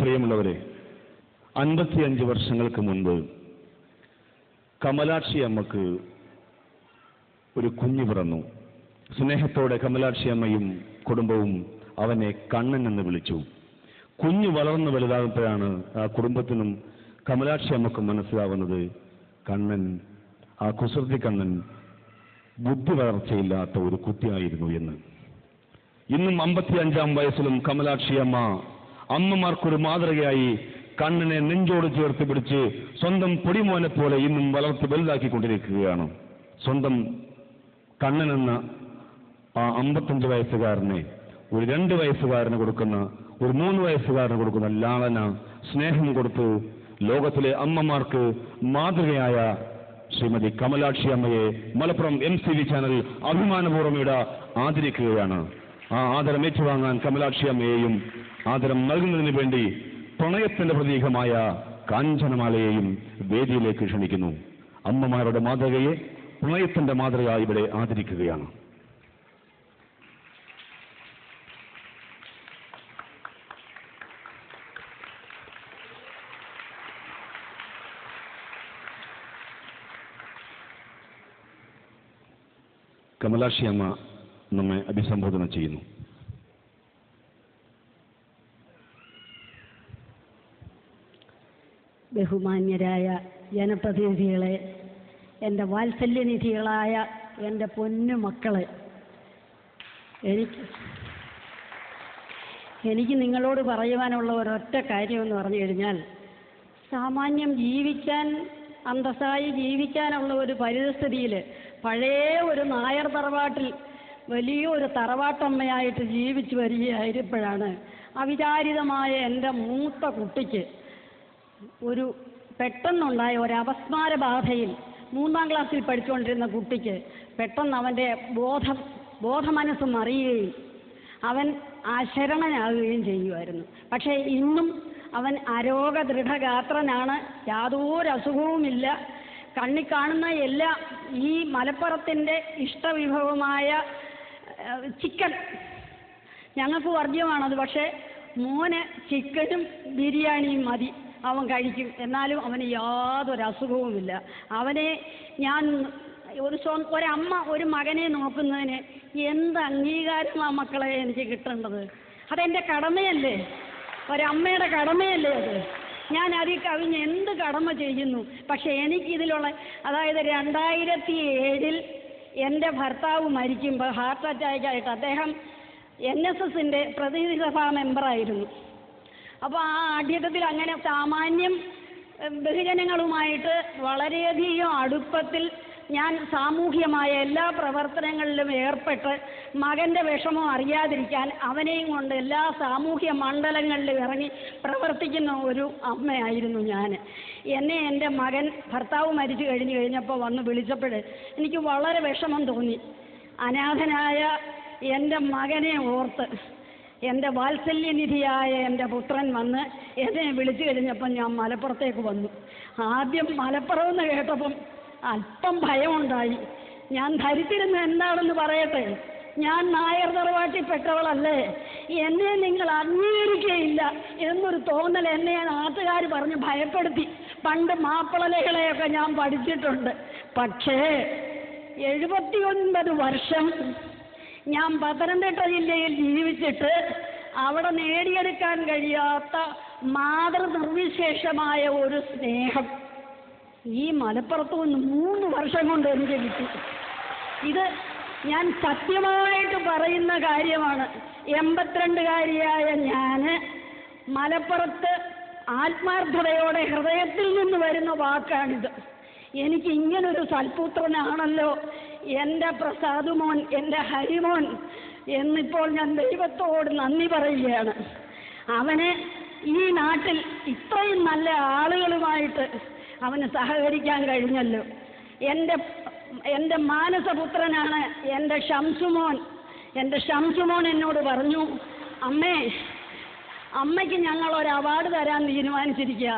പ്രിയമുള്ളവരെ, 55 വർഷങ്ങൾക്ക് മുൻപ് കമലാക്ഷി അമ്മക്ക് ഒരു കുഞ്ഞു പിറന്നു. സ്നേഹത്തോടെ കമലാക്ഷി അമ്മയും കുടുംബവും അവനെ കണ്ണൻ എന്ന് വിളിച്ചു. കുഞ്ഞു വളർന്നു വലുതാകുമ്പോഴാണ് ആ കുടുംബത്തിനും കമലാക്ഷി അമ്മക്കും മനസ്സിലാവുന്നത് കണ്ണൻ, ആ കുസൃതി കണ്ണൻ, ബുദ്ധി വളർച്ചയില്ലാത്ത ഒരു കുട്ടിയായിരുന്നു എന്ന്. ഇന്നും 55-ാം വയസ്സിലും കമലാക്ഷി അമ്മ അമ്മമാർക്കൊരു മാതൃകയായി കണ്ണനെ നെഞ്ചോട് ചേർത്ത് പിടിച്ച് സ്വന്തം പൊടിമോനെ പോലെ ഇന്നും വളർത്തി വലുതാക്കിക്കൊണ്ടിരിക്കുകയാണ്. സ്വന്തം കണ്ണനെന്ന ആ 55 വയസ്സുകാരനെ ഒരു 2 വയസ്സുകാരന് കൊടുക്കുന്ന, ഒരു 3 വയസ്സുകാരന് കൊടുക്കുന്ന ലാളന, സ്നേഹം കൊടുത്ത് ലോകത്തിലെ അമ്മമാർക്ക് മാതൃകയായ ശ്രീമതി കമലാക്ഷി അമ്മയെ മലപ്പുറം MCV ചാനൽ അഭിമാനപൂർവ്വം ഇവിടെ ആദരിക്കുകയാണ്. ആ ആദരം ഏറ്റുവാങ്ങാൻ കമലാക്ഷി അമ്മയെയും ആദരം നൽകുന്നതിന് വേണ്ടി പ്രണയത്തിന്റെ പ്രതീകമായ കാഞ്ചനമാലയെയും വേദിയിലേക്ക് ക്ഷണിക്കുന്നു. അമ്മമാരുടെ മാതൃകയെ പ്രണയത്തിന്റെ മാതൃക ഇവിടെ ആദരിക്കുകയാണ്. കമലാക്ഷി അമ്മ നമ്മെ അഭിസംബോധന ചെയ്യുന്നു. ബഹുമാന്യരായ ജനപ്രതിനിധികളെ, എൻ്റെ വാത്സല്യനിധികളായ എൻ്റെ പൊന്നു മക്കളെ, എനിക്ക് നിങ്ങളോട് പറയുവാനുള്ള ഒരൊറ്റ കാര്യമെന്ന് പറഞ്ഞു കഴിഞ്ഞാൽ, സാമാന്യം ജീവിക്കാൻ, അന്തസ്സായി ജീവിക്കാനുള്ള ഒരു പരിസ്ഥിതിയിൽ പഴയ ഒരു നായർ തറവാട്ടിൽ വലിയൊരു തറവാട്ടമ്മയായിട്ട് ജീവിച്ചു വരികയായിരുപ്പോഴാണ് അവിചാരിതമായ എൻ്റെ മൂത്ത കുട്ടിക്ക് ഒരു പെട്ടെന്നുണ്ടായ ഒരു അപസ്മാര ബാധയിൽ 3-ാം ക്ലാസ്സിൽ പഠിച്ചുകൊണ്ടിരുന്ന കുട്ടിക്ക് പെട്ടെന്ന് അവൻ്റെ ബോധമനസ്സ് മറിയുകയും അവൻ അശരണനാകുകയും ചെയ്യുമായിരുന്നു. പക്ഷേ ഇന്നും അവൻ അരോഗദൃഢഗാത്രനാണ്, യാതൊരു അസുഖവുമില്ല. കണ്ണി കാണുന്ന എല്ലാ ഈ മലപ്പുറത്തിൻ്റെ ഇഷ്ടവിഭവമായ ചിക്കൻ ഞങ്ങൾക്ക് വർജ്യമാണത്. പക്ഷേ മോന് ചിക്കനും ബിരിയാണിയും മതി, അവൻ കഴിക്കും. എന്നാലും അവന് യാതൊരു അസുഖവുമില്ല. അവനെ ഞാൻ ഒരമ്മ ഒരു മകനെ നോക്കുന്നതിന് എന്ത് അംഗീകാരമാണ് മക്കളെ എനിക്ക് കിട്ടേണ്ടത്? അതെൻ്റെ കടമയല്ലേ, ഒരമ്മയുടെ കടമയല്ലേ അത്? ഞാൻ അതിൽ കവിഞ്ഞ് എന്ത് കടമ ചെയ്യുന്നു? പക്ഷെ എനിക്കിതിലുള്ള, അതായത് 2007 എൻ്റെ ഭർത്താവ് മരിക്കുമ്പോൾ ഹാർട്ട് അറ്റാക്കായിട്ട്, അദ്ദേഹം NSSൻ്റെ പ്രതിനിധി സഭാ മെമ്പറായിരുന്നു. അപ്പോൾ ആ ആഢ്യത്തിൽ അങ്ങനെ സാമാന്യം ബഹുജനങ്ങളുമായിട്ട് വളരെയധികം അടുപ്പത്തിൽ ഞാൻ സാമൂഹ്യമായ എല്ലാ പ്രവർത്തനങ്ങളിലും ഏർപ്പെട്ട് മകൻ്റെ വിഷമം അറിയാതിരിക്കാൻ അവനെയും കൊണ്ട് എല്ലാ സാമൂഹ്യ മണ്ഡലങ്ങളിലും ഇറങ്ങി പ്രവർത്തിക്കുന്ന ഒരു അമ്മയായിരുന്നു ഞാൻ. എന്നെ എൻ്റെ മകൻ ഭർത്താവ് മരിച്ചു കഴിഞ്ഞപ്പോൾ വന്ന് വിളിച്ചപ്പോൾ എനിക്ക് വളരെ വിഷമം തോന്നി. അനാഥനായ എൻ്റെ മകനെ ഓർത്ത് എൻ്റെ വാത്സല്യനിധിയായ എൻ്റെ പുത്രൻ വന്ന് എന്നെ വിളിച്ചു കഴിഞ്ഞപ്പോൾ ഞാൻ മലപ്പുറത്തേക്ക് വന്നു. ആദ്യം മലപ്പുറം എന്ന് കേട്ടപ്പം അല്പം ഭയമുണ്ടായി. ഞാൻ ധരിച്ചിരുന്ന എന്താണെന്ന് പറയട്ടെ, ഞാൻ നായർ തറവാട്ടിൽപ്പെട്ടവളല്ലേ, എന്നെ നിങ്ങൾ അംഗീകരിക്കുകയില്ല എന്നൊരു തോന്നൽ എന്നെ നാട്ടുകാർ പറഞ്ഞ് ഭയപ്പെടുത്തി. പണ്ട് മാപ്പിളലകളെയൊക്കെ ഞാൻ പഠിച്ചിട്ടുണ്ട്. പക്ഷേ 79 വർഷം ഞാൻ പത്തനംതിട്ട ജില്ലയിൽ ജീവിച്ചിട്ട് അവിടെ നേടിയെടുക്കാൻ കഴിയാത്ത മാതൃനിർവിശേഷമായ ഒരു സ്നേഹം ഈ മലപ്പുറത്ത് നിന്ന് 3 വർഷം കൊണ്ട് എനിക്ക് കിട്ടി. ഇത് ഞാൻ സത്യമായിട്ട് പറയുന്ന കാര്യമാണ്. 82-കാരിയായ ഞാൻ മലപ്പുറത്ത് ആത്മാർത്ഥതയോടെ ഹൃദയത്തിൽ നിന്ന് വരുന്ന വാക്കാണിത്. എനിക്ക് ഇങ്ങനൊരു സൽപുത്രനാണല്ലോ എൻ്റെ പ്രസാദുമോൻ, എൻ്റെ ഹരിമോൻ എന്നിപ്പോൾ ഞാൻ ദൈവത്തോട് നന്ദി പറയുകയാണ്. അവന് ഈ നാട്ടിൽ ഇത്രയും നല്ല ആളുകളുമായിട്ട് അവന് സഹകരിക്കാൻ കഴിഞ്ഞല്ലോ. എൻ്റെ മാനസപുത്രനാണ് എൻ്റെ ഷംസുമോൻ. എൻ്റെ ഷംസുമോൻ എന്നോട് പറഞ്ഞു, അമ്മയ്ക്ക് ഞങ്ങളൊരു അവാർഡ് തരാൻ തീരുമാനിച്ചിരിക്കുക.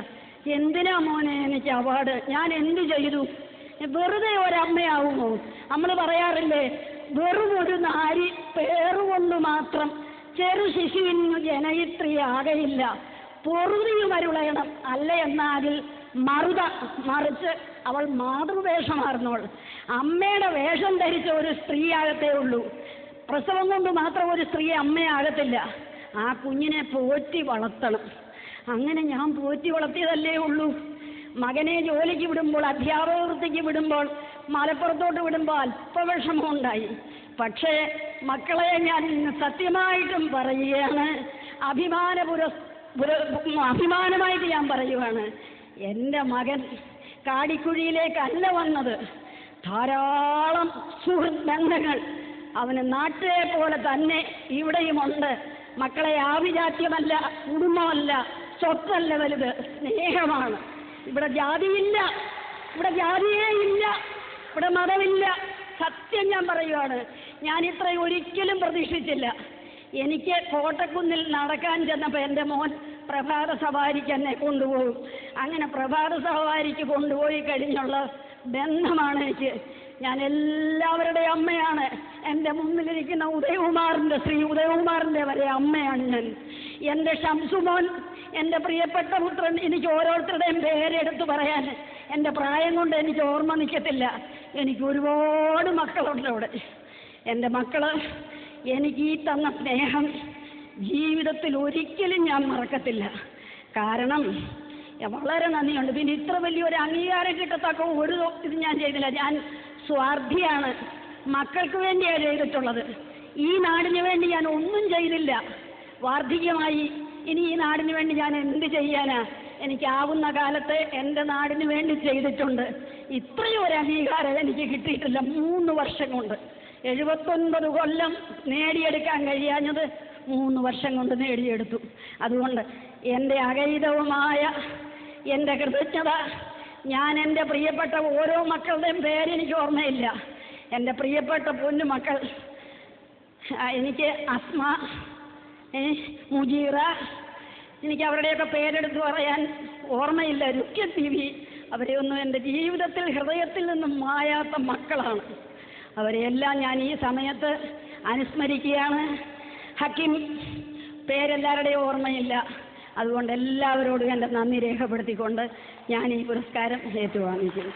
എന്തിനാ മോനെ എനിക്ക് അവാർഡ്? ഞാൻ എന്ത് ചെയ്തു? വെറുതെ ഒരമ്മയാവുമോ? നമ്മൾ പറയാറില്ലേ, വെറും ഒരു നാരി പേറുകൊണ്ട് മാത്രം ചെറു ശിശുവിന് ജനയിത്രിയാകയില്ല. പൊറുതിയും അരുളയണം, അല്ല എന്നാകിൽ മറിച്ച് അവൾ മാതൃവേഷമാർന്നോൾ. അമ്മയുടെ വേഷം ധരിച്ച ഒരു സ്ത്രീയാകത്തേ ഉള്ളൂ. പ്രസവം കൊണ്ട് മാത്രം ഒരു സ്ത്രീ അമ്മയാകത്തില്ല. ആ കുഞ്ഞിനെ പോറ്റി വളർത്തണം. അങ്ങനെ ഞാൻ പോറ്റി വളർത്തിയതല്ലേ ഉള്ളൂ. മകനെ ജോലിക്ക് വിടുമ്പോൾ, അധ്യാപക വൃത്തിക്ക് വിടുമ്പോൾ, മലപ്പുറത്തോട്ട് വിടുമ്പോൾ അല്പവിഷമമുണ്ടായി. പക്ഷേ മക്കളെ ഞാൻ ഇന്ന് സത്യമായിട്ടും പറയുകയാണ്, അഭിമാനമായിട്ട് ഞാൻ പറയുവാണ്, എൻ്റെ മകൻ കാടിക്കുഴിയിലേക്കല്ല വന്നത്. ധാരാളം സുഹൃത്ത് ബന്ധങ്ങൾ അവന് നാട്ടിലെ പോലെ തന്നെ ഇവിടെയുമുണ്ട്. മക്കളെ ആഭിജാത്യമല്ല, കുടുംബമല്ല, സ്വത്തല്ല വലുത്, സ്നേഹമാണ്. ഇവിടെ ജാതിയില്ല, ഇവിടെ ജാതിയേ ഇല്ല, ഇവിടെ മതമില്ല. സത്യം ഞാൻ പറയുവാണ്, ഞാൻ ഇത്രയും ഒരിക്കലും പ്രതീക്ഷിച്ചില്ല. എനിക്ക് കോട്ടക്കുന്നിൽ നടക്കാൻ ചെന്നപ്പോൾ എൻ്റെ മോൻ പ്രഭാത സവാരിക്ക് എന്നെ കൊണ്ടുപോകും. അങ്ങനെ പ്രഭാത സവാരിക്ക് കൊണ്ടുപോയി കഴിഞ്ഞുള്ള ബന്ധമാണ് എനിക്ക്. ഞാൻ എല്ലാവരുടെയും അമ്മയാണ്. എൻ്റെ മുന്നിലിരിക്കുന്ന ശ്രീ ഉദയകുമാറിൻ്റെ വരെ അമ്മയാണ് ഞാൻ. എൻ്റെ ഷംസുമോൻ, എൻ്റെ പ്രിയപ്പെട്ട പുത്രൻ, എനിക്ക് ഓരോരുത്തരുടെയും പേരെടുത്ത് പറയാൻ എൻ്റെ പ്രായം കൊണ്ട് എനിക്ക് ഓർമ്മ നിൽക്കത്തില്ല. എനിക്ക് ഒരുപാട് മക്കളുണ്ട് അവിടെ. എൻ്റെ മക്കള് എനിക്ക് ഈ തന്ന സ്നേഹം ജീവിതത്തിൽ ഒരിക്കലും ഞാൻ മറക്കത്തില്ല. കാരണം വളരെ നന്ദിയുണ്ട്. പിന്നെ ഇത്ര വലിയൊരു അംഗീകാരം കിട്ടത്തക്ക ഒരു ഇത് ഞാൻ ചെയ്തില്ല. ഞാൻ സ്വാർത്ഥിയാണ്. മക്കൾക്ക് വേണ്ടിയാണ് ചെയ്തിട്ടുള്ളത്. ഈ നാടിന് വേണ്ടി ഞാൻ ഒന്നും ചെയ്തില്ല. വാർദ്ധക്യമായി, ഇനി ഈ നാടിന് വേണ്ടി ഞാൻ എന്ത് ചെയ്യാനാ? എനിക്കാവുന്ന കാലത്ത് എൻ്റെ നാടിന് വേണ്ടി ചെയ്തിട്ടുണ്ട്. ഇത്രയും ഒരു അംഗീകാരം എനിക്ക് കിട്ടിയിട്ടില്ല 3 വർഷം കൊണ്ട്. 79 കൊല്ലം നേടിയെടുക്കാൻ കഴിയാഞ്ഞത് 3 വർഷം കൊണ്ട് നേടിയെടുത്തു. അതുകൊണ്ട് എൻ്റെ അഗൈതവുമായ എൻ്റെ കൃതജ്ഞത ഞാൻ എൻ്റെ പ്രിയപ്പെട്ട ഓരോ മക്കളുടെയും പേരെനിക്ക് ഓർമ്മയില്ല. എൻ്റെ പ്രിയപ്പെട്ട പൊന്നു മക്കൾ, എനിക്ക് അസ്മ, മുജീറ, എനിക്ക് അവരുടെയൊക്കെ പേരെടുത്ത് പറയാൻ ഓർമ്മയില്ല. രുക്യ TV, അവരെയൊന്നും എൻ്റെ ജീവിതത്തിൽ ഹൃദയത്തിൽ നിന്നും മായാത്ത മക്കളാണ്. അവരെയെല്ലാം ഞാൻ ഈ സമയത്ത് അനുസ്മരിക്കുകയാണ്. ഹക്കീം, പേരെല്ലാവരുടെയും ഓർമ്മയില്ല. അതുകൊണ്ട് എല്ലാവരോടും എൻ്റെ നന്ദി രേഖപ്പെടുത്തിക്കൊണ്ട് ഞാൻ ഈ പുരസ്കാരം ഏറ്റുവാങ്ങിക്കുന്നു.